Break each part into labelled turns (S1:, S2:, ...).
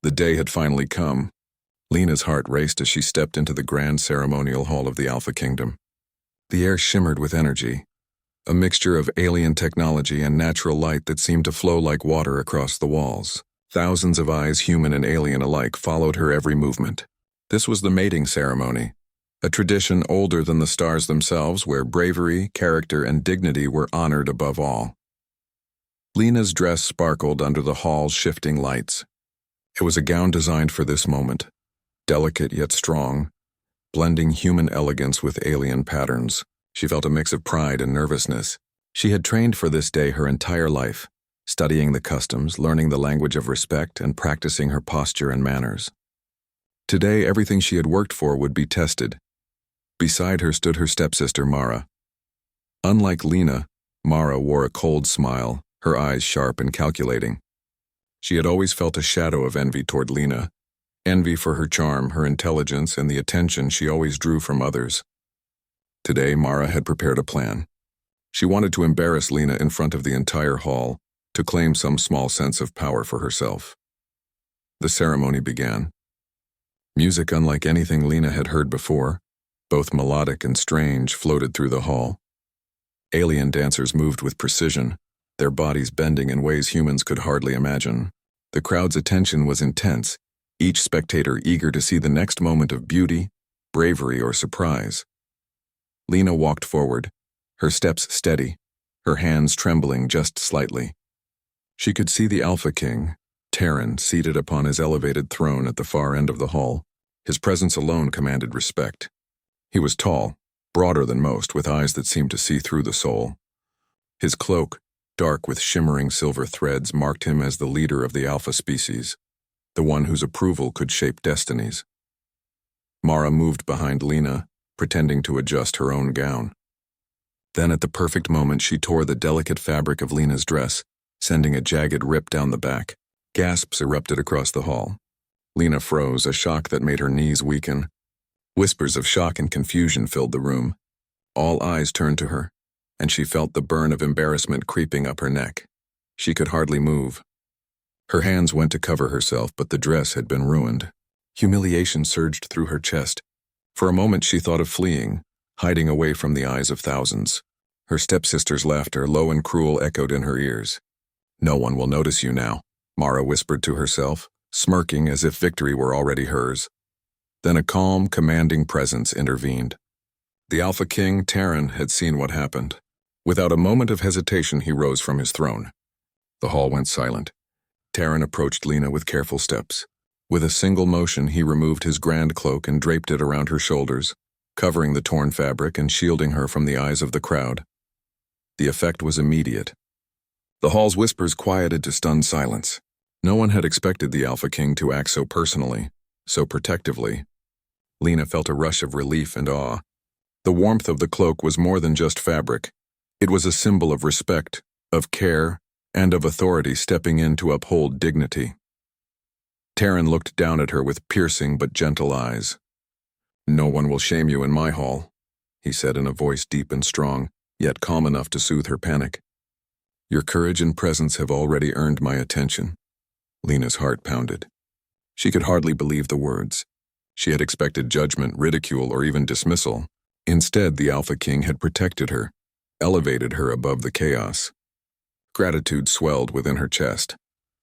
S1: The day had finally come. Lena's heart raced as she stepped into the grand ceremonial hall of the Alpha Kingdom. The air shimmered with energy, a mixture of alien technology and natural light that seemed to flow like water across the walls. Thousands of eyes, human and alien alike, followed her every movement. This was the mating ceremony, a tradition older than the stars themselves where bravery, character, and dignity were honored above all. Lena's dress sparkled under the hall's shifting lights. It was a gown designed for this moment, delicate yet strong, blending human elegance with alien patterns. She felt a mix of pride and nervousness. She had trained for this day her entire life, studying the customs, learning the language of respect, and practicing her posture and manners. Today, everything she had worked for would be tested. Beside her stood her stepsister, Mara. Unlike Lena, Mara wore a cold smile, her eyes sharp and calculating. She had always felt a shadow of envy toward Lena, envy for her charm, her intelligence, and the attention she always drew from others. Today, Mara had prepared a plan. She wanted to embarrass Lena in front of the entire hall, to claim some small sense of power for herself. The ceremony began. Music unlike anything Lena had heard before, both melodic and strange, floated through the hall. Alien dancers moved with precision, their bodies bending in ways humans could hardly imagine. The crowd's attention was intense, each spectator eager to see the next moment of beauty, bravery, or surprise. Lena walked forward, her steps steady, her hands trembling just slightly. She could see the Alpha King, Terran, seated upon his elevated throne at the far end of the hall. His presence alone commanded respect. He was tall, broader than most, with eyes that seemed to see through the soul. His cloak, dark with shimmering silver threads, marked him as the leader of the Alpha species, the one whose approval could shape destinies. Mara moved behind Lena, pretending to adjust her own gown. Then at the perfect moment she tore the delicate fabric of Lena's dress, sending a jagged rip down the back. Gasps erupted across the hall. Lena froze, a shock that made her knees weaken. Whispers of shock and confusion filled the room. All eyes turned to her, and she felt the burn of embarrassment creeping up her neck. She could hardly move. Her hands went to cover herself, but the dress had been ruined. Humiliation surged through her chest. For a moment she thought of fleeing, hiding away from the eyes of thousands. Her stepsister's laughter, low and cruel, echoed in her ears. "No one will notice you now," Mara whispered to herself, smirking as if victory were already hers. Then a calm, commanding presence intervened. The Alpha King, Terran, had seen what happened. Without a moment of hesitation, he rose from his throne. The hall went silent. Terran approached Lena with careful steps. With a single motion, he removed his grand cloak and draped it around her shoulders, covering the torn fabric and shielding her from the eyes of the crowd. The effect was immediate. The hall's whispers quieted to stunned silence. No one had expected the Alpha King to act so personally, so protectively. Lena felt a rush of relief and awe. The warmth of the cloak was more than just fabric. It was a symbol of respect, of care, and of authority stepping in to uphold dignity. Terran looked down at her with piercing but gentle eyes. "No one will shame you in my hall," he said in a voice deep and strong, yet calm enough to soothe her panic. "Your courage and presence have already earned my attention." Lena's heart pounded. She could hardly believe the words. She had expected judgment, ridicule, or even dismissal. Instead, the Alpha King had protected her, elevated her above the chaos. Gratitude swelled within her chest,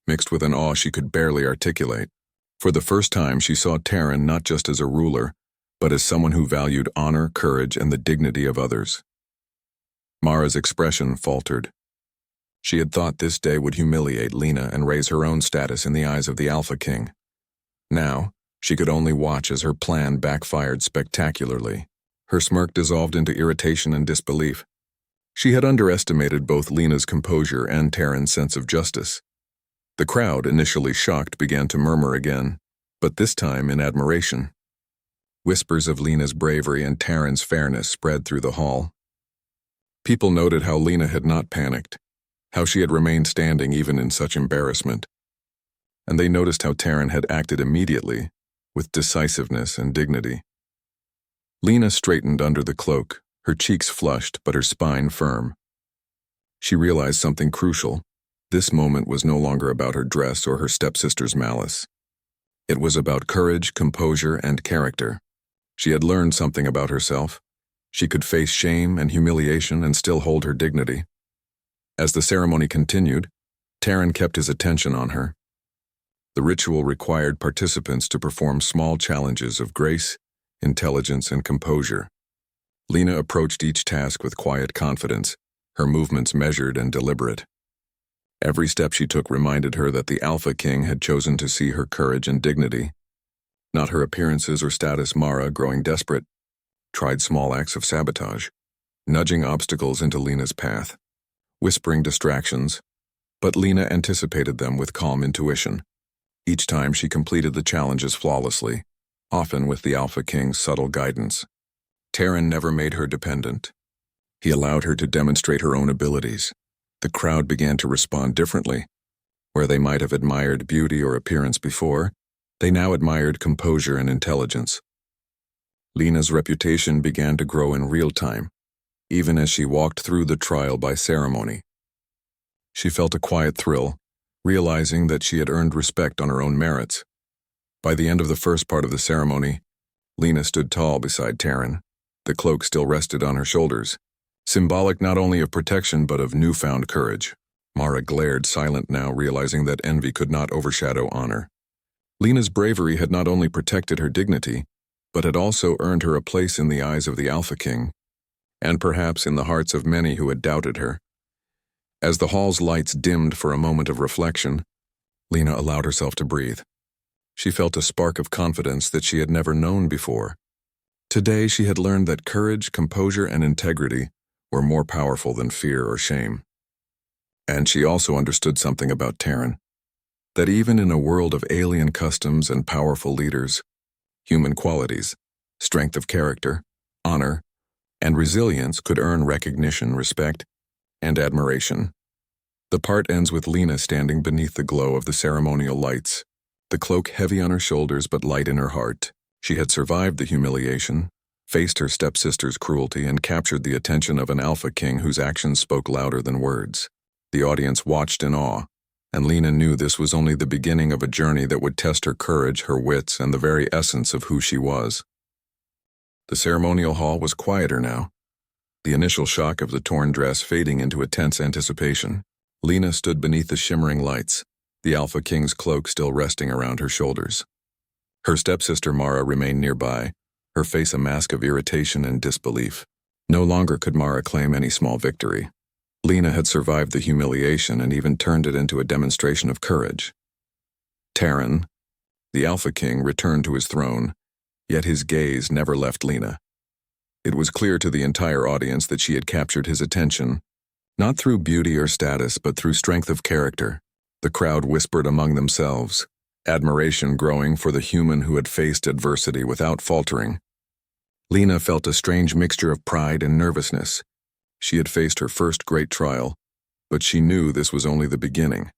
S1: mixed with an awe she could barely articulate. For the first time, she saw Terran not just as a ruler, but as someone who valued honor, courage, and the dignity of others. Mara's expression faltered. She had thought this day would humiliate Lena and raise her own status in the eyes of the Alpha King. Now, she could only watch as her plan backfired spectacularly. Her smirk dissolved into irritation and disbelief. She had underestimated both Lena's composure and Terran's sense of justice. The crowd, initially shocked, began to murmur again, but this time in admiration. Whispers of Lena's bravery and Terran's fairness spread through the hall. People noted how Lena had not panicked, how she had remained standing even in such embarrassment. And they noticed how Terran had acted immediately, with decisiveness and dignity. Lena straightened under the cloak, her cheeks flushed but her spine firm. She realized something crucial. This moment was no longer about her dress or her stepsister's malice. It was about courage, composure, and character. She had learned something about herself. She could face shame and humiliation and still hold her dignity. As the ceremony continued, Taryn kept his attention on her. The ritual required participants to perform small challenges of grace, intelligence, and composure. Lena approached each task with quiet confidence, her movements measured and deliberate. Every step she took reminded her that the Alpha King had chosen to see her courage and dignity. Not her appearances or status. Mara, growing desperate, tried small acts of sabotage, nudging obstacles into Lena's path, whispering distractions, but Lena anticipated them with calm intuition. Each time she completed the challenges flawlessly, often with the Alpha King's subtle guidance. Taryn never made her dependent. He allowed her to demonstrate her own abilities. The crowd began to respond differently. Where they might have admired beauty or appearance before, they now admired composure and intelligence. Lena's reputation began to grow in real time, even as she walked through the trial by ceremony. She felt a quiet thrill, realizing that she had earned respect on her own merits. By the end of the first part of the ceremony, Lena stood tall beside Taryn. The cloak still rested on her shoulders, symbolic not only of protection but of newfound courage. Mara glared, silent now, realizing that envy could not overshadow honor. Lena's bravery had not only protected her dignity, but had also earned her a place in the eyes of the Alpha King, and perhaps in the hearts of many who had doubted her. As the hall's lights dimmed for a moment of reflection, Lena allowed herself to breathe. She felt a spark of confidence that she had never known before. Today she had learned that courage, composure, and integrity were more powerful than fear or shame. And she also understood something about Taryn, that even in a world of alien customs and powerful leaders, human qualities, strength of character, honor, and resilience could earn recognition, respect, and admiration. The part ends with Lena standing beneath the glow of the ceremonial lights, the cloak heavy on her shoulders but light in her heart. She had survived the humiliation, faced her stepsister's cruelty, and captured the attention of an Alpha King whose actions spoke louder than words. The audience watched in awe, and Lena knew this was only the beginning of a journey that would test her courage, her wits, and the very essence of who she was. The ceremonial hall was quieter now, the initial shock of the torn dress fading into a tense anticipation. Lena stood beneath the shimmering lights, the Alpha King's cloak still resting around her shoulders. Her stepsister Mara remained nearby, her face a mask of irritation and disbelief. No longer could Mara claim any small victory. Lena had survived the humiliation and even turned it into a demonstration of courage. Taryn, the Alpha King, returned to his throne, yet his gaze never left Lena. It was clear to the entire audience that she had captured his attention, not through beauty or status, but through strength of character. The crowd whispered among themselves, admiration growing for the human who had faced adversity without faltering. Lena felt a strange mixture of pride and nervousness. She had faced her first great trial, but she knew this was only the beginning.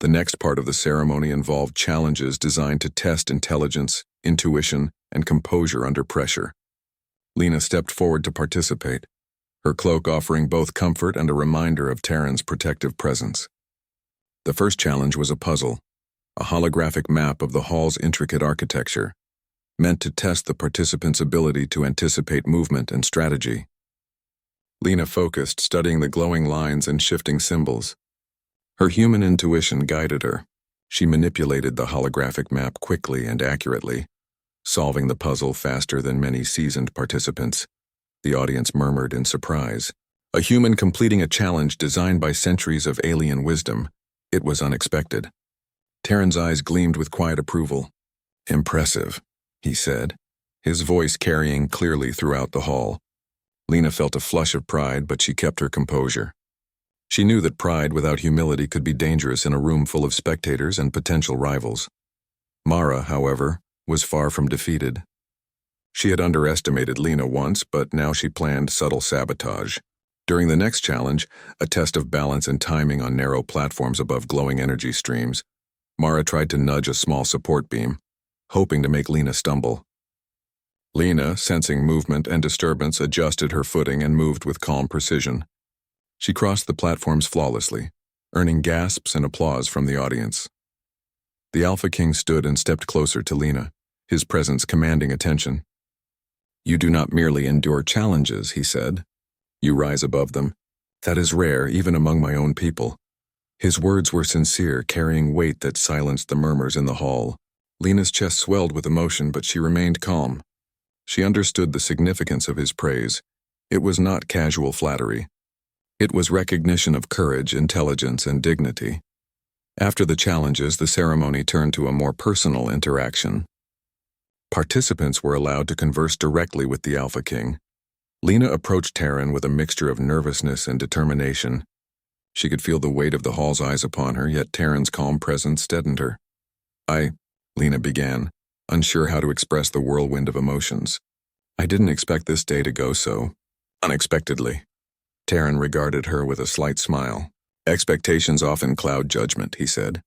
S1: The next part of the ceremony involved challenges designed to test intelligence, intuition, and composure under pressure. Lena stepped forward to participate, her cloak offering both comfort and a reminder of Taryn's protective presence. The first challenge was a puzzle, a holographic map of the hall's intricate architecture, meant to test the participants' ability to anticipate movement and strategy. Lena focused, studying the glowing lines and shifting symbols. Her human intuition guided her. She manipulated the holographic map quickly and accurately, solving the puzzle faster than many seasoned participants. The audience murmured in surprise. A human completing a challenge designed by centuries of alien wisdom. It was unexpected. Taryn's eyes gleamed with quiet approval. "Impressive," he said, his voice carrying clearly throughout the hall. Lena felt a flush of pride, but she kept her composure. She knew that pride without humility could be dangerous in a room full of spectators and potential rivals. Mara, however, was far from defeated. She had underestimated Lena once, but now she planned subtle sabotage. During the next challenge, a test of balance and timing on narrow platforms above glowing energy streams, Mara tried to nudge a small support beam, hoping to make Lena stumble. Lena, sensing movement and disturbance, adjusted her footing and moved with calm precision. She crossed the platforms flawlessly, earning gasps and applause from the audience. The Alpha King stood and stepped closer to Lena, his presence commanding attention. "You do not merely endure challenges," he said. "You rise above them. That is rare, even among my own people." His words were sincere, carrying weight that silenced the murmurs in the hall. Lena's chest swelled with emotion, but she remained calm. She understood the significance of his praise. It was not casual flattery. It was recognition of courage, intelligence, and dignity. After the challenges, the ceremony turned to a more personal interaction. Participants were allowed to converse directly with the Alpha King. Lena approached Taryn with a mixture of nervousness and determination. She could feel the weight of the hall's eyes upon her, yet Taryn's calm presence steadied her. Lena began, unsure how to express the whirlwind of emotions. "I didn't expect this day to go so unexpectedly." Taryn regarded her with a slight smile. "Expectations often cloud judgment," he said.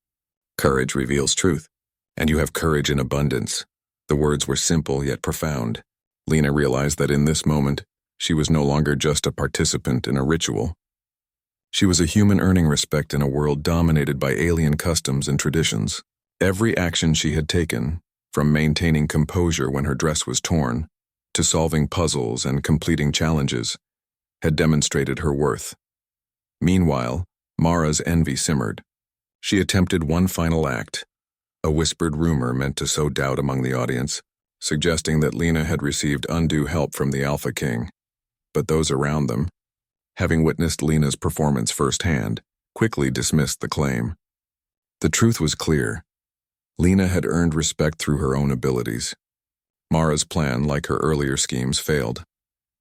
S1: "Courage reveals truth, and you have courage in abundance." The words were simple yet profound. Lena realized that in this moment, she was no longer just a participant in a ritual. She was a human earning respect in a world dominated by alien customs and traditions. Every action she had taken, from maintaining composure when her dress was torn, to solving puzzles and completing challenges, had demonstrated her worth. Meanwhile, Mara's envy simmered. She attempted one final act, a whispered rumor meant to sow doubt among the audience, suggesting that Lena had received undue help from the Alpha King. But those around them, having witnessed Lena's performance firsthand, quickly dismissed the claim. The truth was clear. Lena had earned respect through her own abilities. Mara's plan, like her earlier schemes, failed.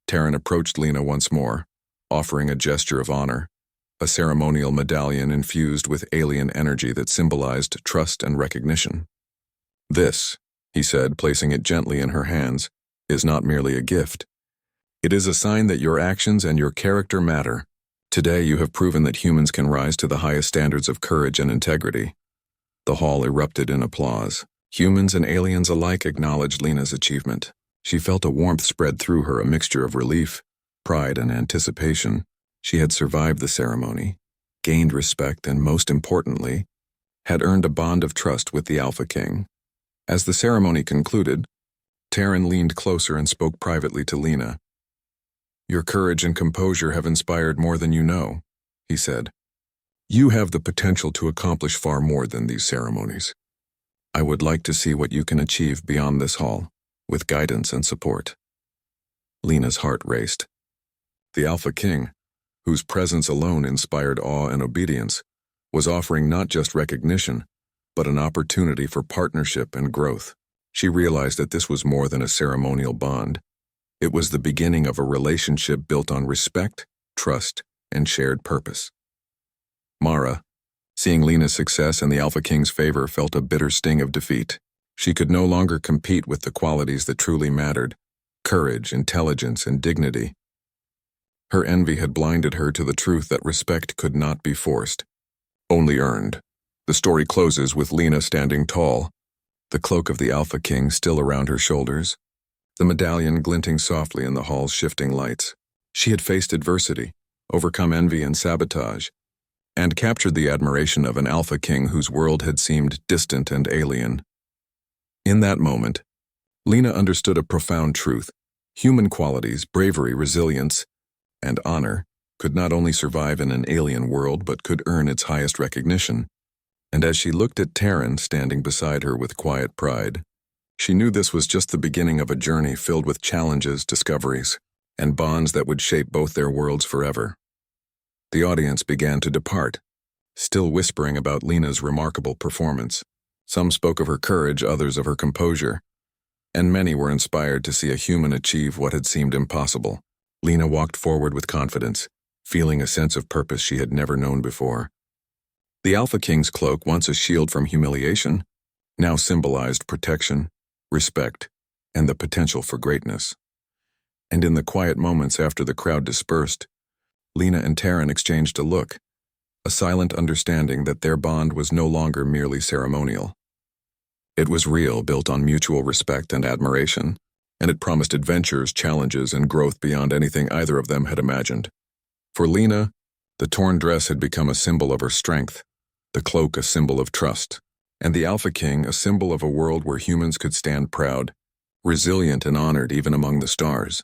S1: Taryn approached Lena once more, offering a gesture of honor, a ceremonial medallion infused with alien energy that symbolized trust and recognition. "This," he said, placing it gently in her hands, "is not merely a gift. It is a sign that your actions and your character matter. Today you have proven that humans can rise to the highest standards of courage and integrity." The hall erupted in applause. Humans and aliens alike acknowledged Lena's achievement. She felt a warmth spread through her, a mixture of relief, pride, and anticipation. She had survived the ceremony, gained respect, and most importantly, had earned a bond of trust with the Alpha King. As the ceremony concluded, Taryn leaned closer and spoke privately to Lena. "Your courage and composure have inspired more than you know," he said. "You have the potential to accomplish far more than these ceremonies. I would like to see what you can achieve beyond this hall, with guidance and support." Lena's heart raced. The Alpha King, whose presence alone inspired awe and obedience, was offering not just recognition, but an opportunity for partnership and growth. She realized that this was more than a ceremonial bond. It was the beginning of a relationship built on respect, trust, and shared purpose. Mara, seeing Lena's success and the Alpha King's favor, felt a bitter sting of defeat. She could no longer compete with the qualities that truly mattered: courage, intelligence, and dignity. Her envy had blinded her to the truth that respect could not be forced, only earned. The story closes with Lena standing tall, the cloak of the Alpha King still around her shoulders, the medallion glinting softly in the hall's shifting lights. She had faced adversity, overcome envy and sabotage, and captured the admiration of an Alpha King whose world had seemed distant and alien. In that moment, Lena understood a profound truth. Human qualities, bravery, resilience, and honor could not only survive in an alien world but could earn its highest recognition. And as she looked at Taryn standing beside her with quiet pride, she knew this was just the beginning of a journey filled with challenges, discoveries, and bonds that would shape both their worlds forever. The audience began to depart, still whispering about Lena's remarkable performance. Some spoke of her courage, others of her composure, and many were inspired to see a human achieve what had seemed impossible. Lena walked forward with confidence, feeling a sense of purpose she had never known before. The Alpha King's cloak, once a shield from humiliation, now symbolized protection, respect, and the potential for greatness. And in the quiet moments after the crowd dispersed, Lena and Taryn exchanged a look, a silent understanding that their bond was no longer merely ceremonial. It was real, built on mutual respect and admiration, and it promised adventures, challenges, and growth beyond anything either of them had imagined. For Lena, the torn dress had become a symbol of her strength, the cloak a symbol of trust, and the Alpha King a symbol of a world where humans could stand proud, resilient and honored even among the stars.